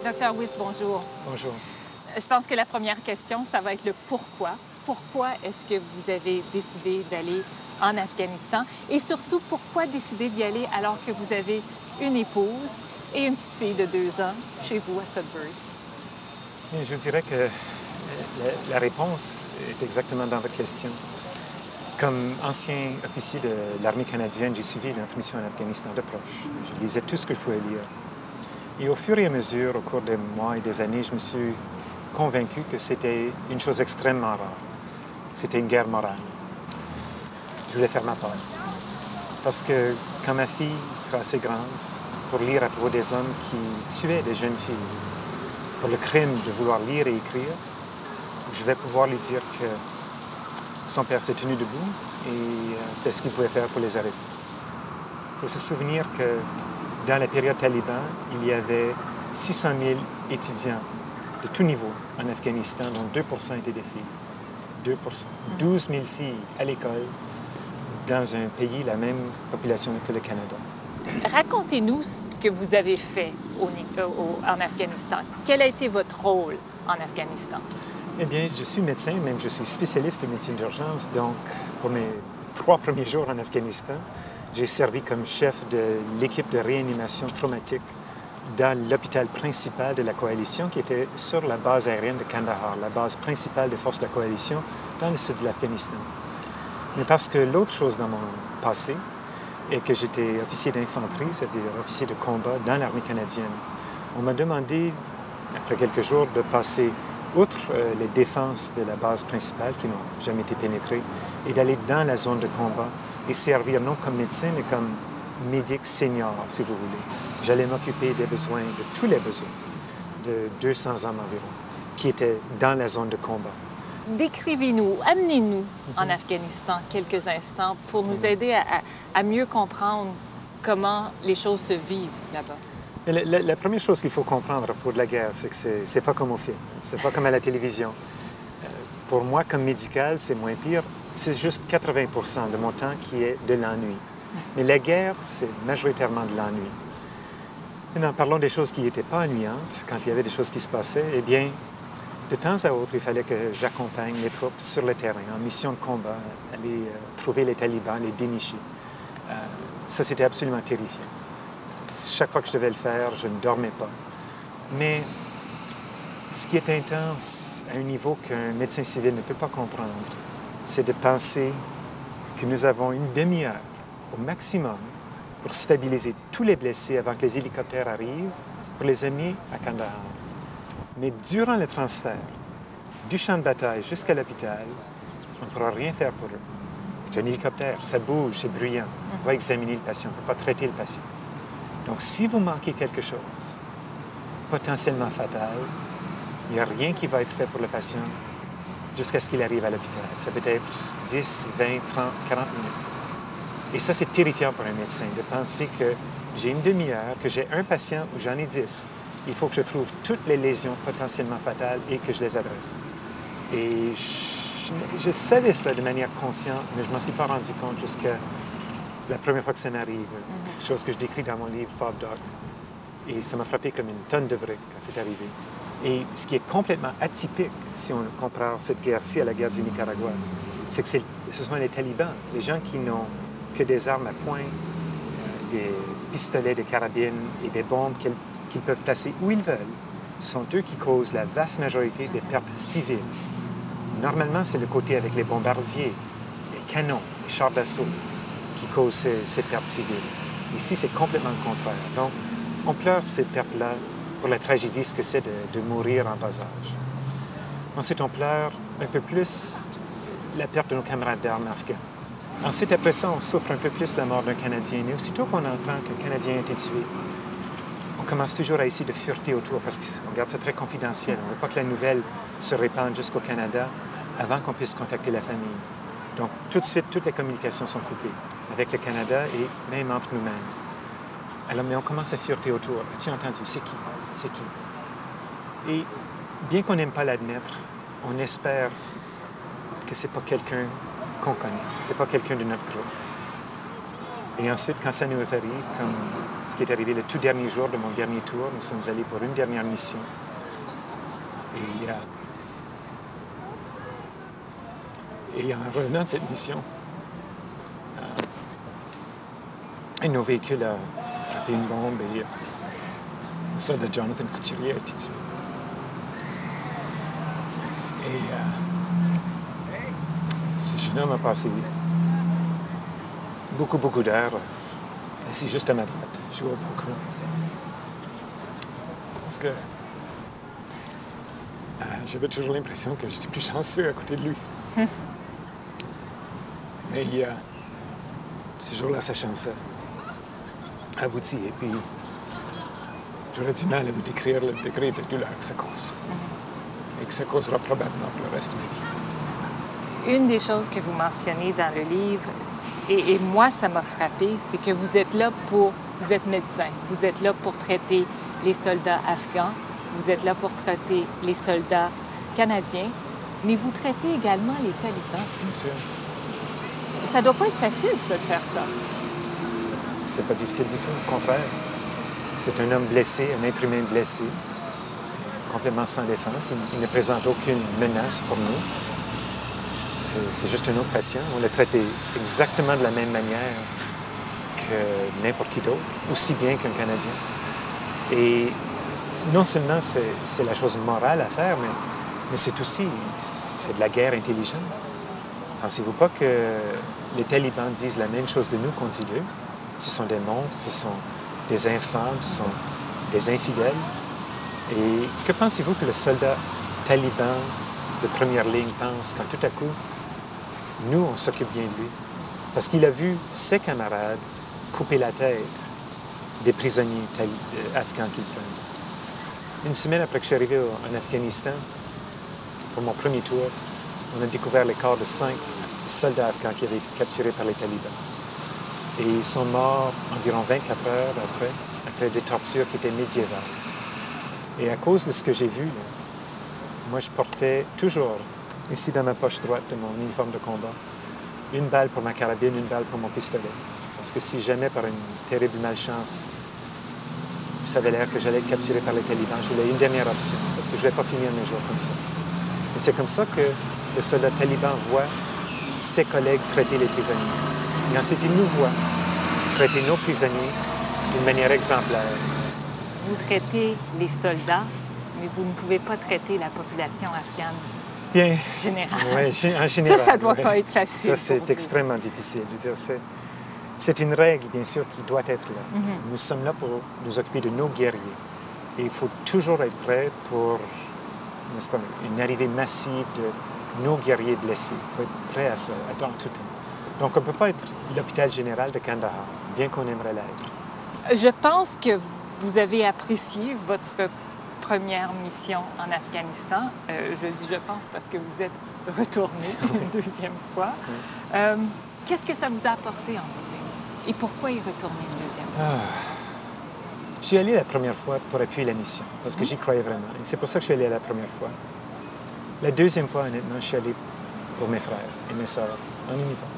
Docteur Wyss, bonjour. Bonjour. Je pense que la première question, ça va être le pourquoi. Pourquoi est-ce que vous avez décidé d'aller en Afghanistan? Et surtout, pourquoi décider d'y aller alors que vous avez une épouse et une petite fille de 2 ans chez vous à Sudbury? Et je dirais que la réponse est exactement dans votre question. Comme ancien officier de l'armée canadienne, j'ai suivi notre mission en Afghanistan de proche. Je lisais tout ce que je pouvais lire. Et au fur et à mesure, au cours des mois et des années, je me suis convaincu que c'était une chose extrêmement rare. C'était une guerre morale. Je voulais faire ma part. Parce que quand ma fille sera assez grande pour lire à propos des hommes qui tuaient des jeunes filles, pour le crime de vouloir lire et écrire, je vais pouvoir lui dire que son père s'est tenu debout et fait ce qu'il pouvait faire pour les arrêter. Il faut se souvenir que dans la période taliban, il y avait 600 000 étudiants de tout niveau en Afghanistan, dont 2 étaient des filles. 2 12 000 filles à l'école dans un pays, la même population que le Canada. Racontez-nous ce que vous avez fait en Afghanistan. Quel a été votre rôle en Afghanistan? Eh bien, je suis médecin, même je suis spécialiste de médecine d'urgence. Donc, pour mes 3 premiers jours en Afghanistan, j'ai servi comme chef de l'équipe de réanimation traumatique dans l'hôpital principal de la coalition qui était sur la base aérienne de Kandahar, la base principale des forces de la coalition dans le sud de l'Afghanistan. Mais parce que l'autre chose dans mon passé est que j'étais officier d'infanterie, c'est-à-dire officier de combat dans l'armée canadienne, on m'a demandé, après quelques jours, de passer outre les défenses de la base principale qui n'ont jamais été pénétrées et d'aller dans la zone de combat et servir non comme médecin, mais comme médic senior, si vous voulez. J'allais m'occuper des besoins, de tous les besoins, de 200 hommes environ, qui étaient dans la zone de combat. Décrivez-nous, amenez-nous en Afghanistan quelques instants pour nous aider à mieux comprendre comment les choses se vivent là-bas. La première chose qu'il faut comprendre à propos de la guerre, c'est que c'est pas comme au film, c'est pas comme à la télévision. Pour moi, comme médical, c'est moins pire. C'est juste 80 de mon temps qui est de l'ennui. Mais la guerre, c'est majoritairement de l'ennui. Maintenant, parlons des choses qui n'étaient pas ennuyantes, quand il y avait des choses qui se passaient. Eh bien, de temps à autre, il fallait que j'accompagne les troupes sur le terrain, en mission de combat, aller trouver les talibans, les dénicher. Ça, c'était absolument terrifiant. Chaque fois que je devais le faire, je ne dormais pas. Mais ce qui est intense à un niveau qu'un médecin civil ne peut pas comprendre, c'est de penser que nous avons une demi-heure au maximum pour stabiliser tous les blessés avant que les hélicoptères arrivent, pour les amener à Kandahar. Mais durant le transfert du champ de bataille jusqu'à l'hôpital, on ne pourra rien faire pour eux. C'est un hélicoptère, ça bouge, c'est bruyant. On va examiner le patient, on ne peut pas traiter le patient. Donc, si vous manquez quelque chose potentiellement fatal, il n'y a rien qui va être fait pour le patient jusqu'à ce qu'il arrive à l'hôpital. Ça peut être 10, 20, 30, 40 minutes. Et ça, c'est terrifiant pour un médecin de penser que j'ai une demi-heure, que j'ai un patient ou j'en ai 10. Il faut que je trouve toutes les lésions potentiellement fatales et que je les adresse. Et je savais ça de manière consciente, mais je ne m'en suis pas rendu compte jusqu'à la première fois que ça m'arrive. Chose que je décris dans mon livre « Fob Dog ». Et ça m'a frappé comme une tonne de briques quand c'est arrivé. Et ce qui est complètement atypique, si on compare cette guerre-ci à la guerre du Nicaragua, c'est que ce sont les talibans, les gens qui n'ont que des armes à poing, des pistolets, des carabines et des bombes qu'ils peuvent placer où ils veulent. Ce sont eux qui causent la vaste majorité des pertes civiles. Normalement, c'est le côté avec les bombardiers, les canons, les chars d'assaut qui causent ces pertes civiles. Ici, c'est complètement le contraire. Donc, on pleure ces pertes-là pour la tragédie, ce que c'est de mourir en bas âge. Ensuite, on pleure un peu plus la perte de nos camarades d'armes afghans. Ensuite, après ça, on souffre un peu plus la mort d'un Canadien. Et aussitôt qu'on entend qu'un Canadien a été tué, on commence toujours à essayer de fureter autour parce qu'on garde ça très confidentiel. On ne veut pas que la nouvelle se répande jusqu'au Canada avant qu'on puisse contacter la famille. Donc, tout de suite, toutes les communications sont coupées avec le Canada et même entre nous-mêmes. Alors, mais on commence à fureter autour. As-tu entendu? C'est qui? C'est qui? Et bien qu'on n'aime pas l'admettre, on espère que c'est pas quelqu'un qu'on connaît. C'est pas quelqu'un de notre groupe. Et ensuite, quand ça nous arrive, comme ce qui est arrivé le tout dernier jour de mon dernier tour. Nous sommes allés pour une dernière mission. Et en revenant de cette mission, un de nos véhicules a frappé une bombe et le soldat Jonathan Couturier a été tué. Et ce jeune homme a passé beaucoup d'heures assis juste à ma droite, joué au poker. Parce que j'avais toujours l'impression que j'étais plus chanceux à côté de lui. Mais ce jour-là, sa chance a abouti. Et puis, j'aurais du mal à vous décrire le degré de douleur que ça cause. Et que ça causera probablement pour le reste de ma vie. Une des choses que vous mentionnez dans le livre, et moi, ça m'a frappé, c'est que vous êtes là vous êtes médecin, vous êtes là pour traiter les soldats afghans, vous êtes là pour traiter les soldats canadiens, mais vous traitez également les talibans. Bien sûr. Ça doit pas être facile, ça, de faire ça. C'est pas difficile du tout, au contraire. C'est un homme blessé, un être humain blessé, complètement sans défense. Il ne présente aucune menace pour nous. C'est juste un autre patient. On l'a traité exactement de la même manière que n'importe qui d'autre, aussi bien qu'un Canadien. Et non seulement c'est la chose morale à faire, mais c'est aussi de la guerre intelligente. Pensez-vous pas que les talibans disent la même chose de nous qu'on dit d'eux? Ce sont des monstres, ce sont des infâmes, ce sont des infidèles. Et que pensez-vous que le soldat taliban de première ligne pense quand tout à coup, nous, on s'occupe bien de lui? Parce qu'il a vu ses camarades couper la tête des prisonniers afghans qu'il prennent. Une semaine après que je suis arrivé en Afghanistan, pour mon premier tour, on a découvert les corps de 5 soldats afghans qui avaient été capturés par les talibans. Et ils sont morts environ 24 heures après des tortures qui étaient médiévales. Et à cause de ce que j'ai vu, là, moi, je portais toujours, ici dans ma poche droite de mon uniforme de combat, une balle pour ma carabine, une balle pour mon pistolet. Parce que si jamais, par une terrible malchance, ça avait l'air que j'allais être capturé par les talibans, je voulais une dernière option, parce que je ne vais pas finir mes jours comme ça. Et c'est comme ça que le soldat taliban voit ses collègues traiter les prisonniers. Et ensuite, il nous voit traiter nos prisonniers d'une manière exemplaire. Vous traitez les soldats, mais vous ne pouvez pas traiter la population afghane. Bien. Générale. Oui, en général. Ça doit pas être facile. Ça, c'est extrêmement difficile. Je veux dire, c'est une règle, bien sûr, qui doit être là. Nous sommes là pour nous occuper de nos guerriers. Et il faut toujours être prêt pour, n'est-ce pas, une arrivée massive de nos guerriers blessés. Il faut être prêt à ça, dans tout temps. Donc, on ne peut pas être l'hôpital général de Kandahar, bien qu'on aimerait l'être. Je pense que vous avez apprécié votre première mission en Afghanistan. Je dis je pense parce que vous êtes retourné une deuxième fois. Qu'est-ce que ça vous a apporté en bout de ligne? Et pourquoi y retourner une deuxième fois? Je suis allé la première fois pour appuyer la mission, parce que j'y croyais vraiment. Et c'est pour ça que je suis allé la première fois. La deuxième fois, honnêtement, je suis allé pour mes frères et mes sœurs, en uniforme.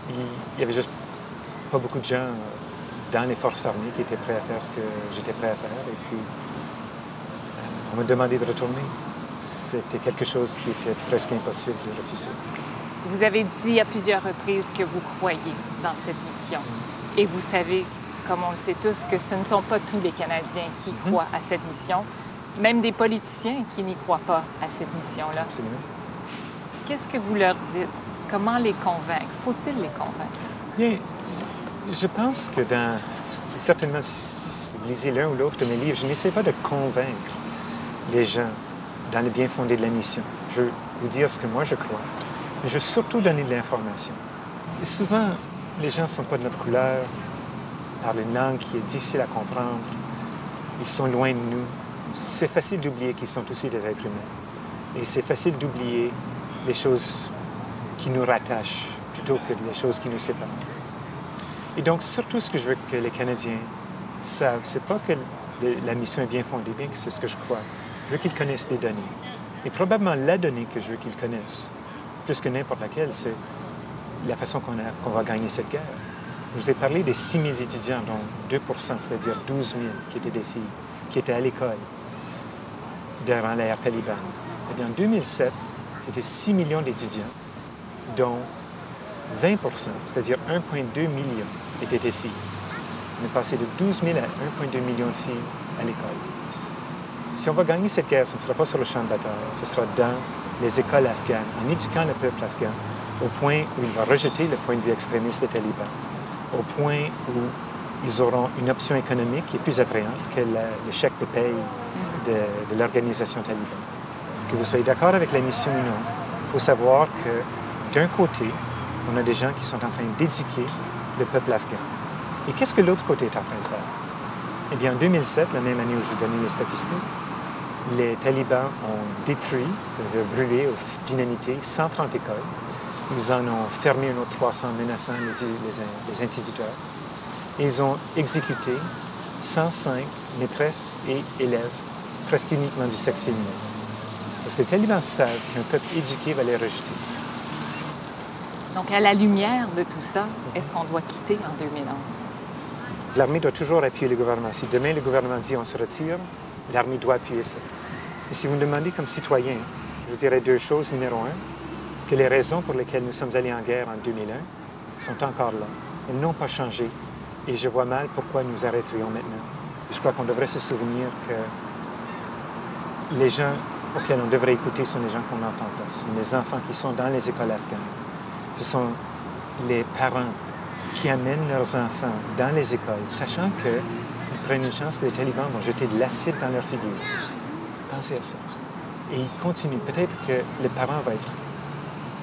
Il y avait juste pas beaucoup de gens dans les forces armées qui étaient prêts à faire ce que j'étais prêt à faire. Et puis, on m'a demandé de retourner. C'était quelque chose qui était presque impossible de refuser. Vous avez dit à plusieurs reprises que vous croyez dans cette mission. Et vous savez, comme on le sait tous, que ce ne sont pas tous les Canadiens qui croient à cette mission, même des politiciens qui n'y croient pas à cette mission-là. Absolument. Qu'est-ce que vous leur dites? Comment les convaincre? Faut-il les convaincre? Bien, je pense que certainement, si vous lisez l'un ou l'autre de mes livres, je n'essaie pas de convaincre les gens dans le bien fondé de la mission. Je veux vous dire ce que moi je crois, mais je veux surtout donner de l'information. Et souvent, les gens ne sont pas de notre couleur, parlent une langue qui est difficile à comprendre, ils sont loin de nous. C'est facile d'oublier qu'ils sont aussi des êtres humains. Et c'est facile d'oublier les choses qui nous rattachent plutôt que les choses qui nous séparent. Et donc, surtout ce que je veux que les Canadiens savent, c'est pas que la mission est bien fondée, bien que c'est ce que je crois. Je veux qu'ils connaissent des données. Et probablement la donnée que je veux qu'ils connaissent, plus que n'importe laquelle, c'est la façon qu'on va gagner cette guerre. Je vous ai parlé des 6 000 étudiants, dont 2 c'est-à-dire 12 000 qui étaient des filles, qui étaient à l'école durant l'ère talibane. Eh bien, en 2007, c'était 6 millions d'étudiants, dont 20 c'est-à-dire 1,2 million, étaient des filles. On est passé de 12 000 à 1,2 million de filles à l'école. Si on va gagner cette guerre, ce ne sera pas sur le champ de bataille, ce sera dans les écoles afghanes, en éduquant le peuple afghan au point où il va rejeter le point de vue extrémiste des talibans, au point où ils auront une option économique qui est plus attrayante que le chèque de paye de l'organisation talibane. Que vous soyez d'accord avec la mission ou non, il faut savoir que d'un côté, on a des gens qui sont en train d'éduquer le peuple afghan. Et qu'est-ce que l'autre côté est en train de faire? Eh bien, en 2007, la même année où je vous donnais les statistiques, les talibans ont détruit, brûlé ou dynamité 130 écoles. Ils en ont fermé un autre 300, menaçant les instituteurs. Ils ont exécuté 105 maîtresses et élèves, presque uniquement du sexe féminin. Parce que les talibans savent qu'un peuple éduqué va les rejeter. Donc, à la lumière de tout ça, est-ce qu'on doit quitter en 2011? L'armée doit toujours appuyer le gouvernement. Si demain le gouvernement dit on se retire, l'armée doit appuyer ça. Et si vous me demandez comme citoyen, je vous dirais deux choses. Numéro un, que les raisons pour lesquelles nous sommes allés en guerre en 2001 sont encore là. Elles n'ont pas changé. Et je vois mal pourquoi nous arrêterions maintenant. Je crois qu'on devrait se souvenir que les gens auxquels on devrait écouter sont les gens qu'on n'entend pas. Ce sont les enfants qui sont dans les écoles afghanes. Ce sont les parents qui amènent leurs enfants dans les écoles, sachant qu'ils prennent une chance que les talibans vont jeter de l'acide dans leur figure. Pensez à ça. Et ils continuent. Peut-être que le parent va être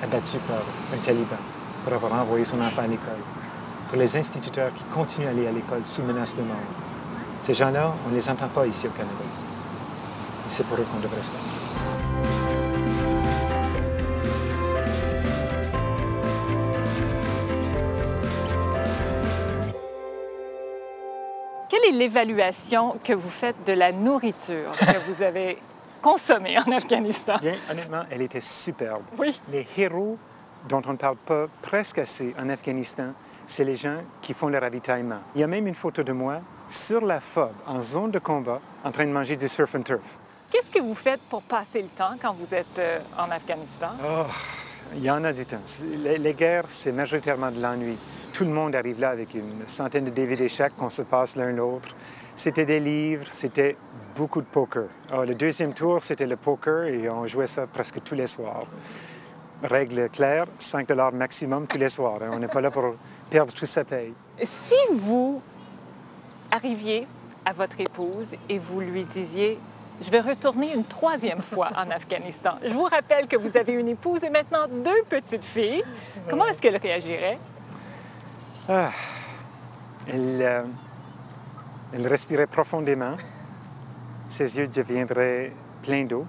abattu par un taliban pour avoir envoyé son enfant à l'école. Pour les instituteurs qui continuent à aller à l'école sous menace de mort. Ces gens-là, on ne les entend pas ici au Canada. Et c'est pour eux qu'on devrait se battre. Quelle est l'évaluation que vous faites de la nourriture que vous avez consommée en Afghanistan? Bien, honnêtement, elle était superbe. Oui. Les héros dont on ne parle pas presque assez en Afghanistan, c'est les gens qui font le ravitaillement. Il y a même une photo de moi sur la FOB, en zone de combat, en train de manger du surf and turf. Qu'est-ce que vous faites pour passer le temps quand vous êtes en Afghanistan? Oh, il y en a du temps. Les guerres, c'est majoritairement de l'ennui. Tout le monde arrive là avec une centaine de DVD chaque qu'on se passe l'un l'autre. C'était des livres, c'était beaucoup de poker. Oh, le deuxième tour, c'était le poker et on jouait ça presque tous les soirs. Règle claire, 5 $ maximum tous les soirs. Hein. On n'est pas là pour perdre toute sa paye. Si vous arriviez à votre épouse et vous lui disiez « Je vais retourner une 3e fois en Afghanistan », je vous rappelle que vous avez une épouse et maintenant 2 petites filles, comment est-ce qu'elle réagirait? Ah, elle respirait profondément. Ses yeux deviendraient pleins d'eau,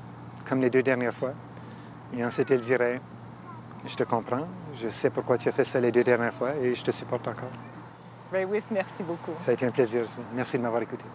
comme les 2 dernières fois. Et ensuite, elle dirait « Je te comprends, je sais pourquoi tu as fait ça les 2 dernières fois et je te supporte encore. » Ray Wiss, merci beaucoup. Ça a été un plaisir. Merci de m'avoir écouté.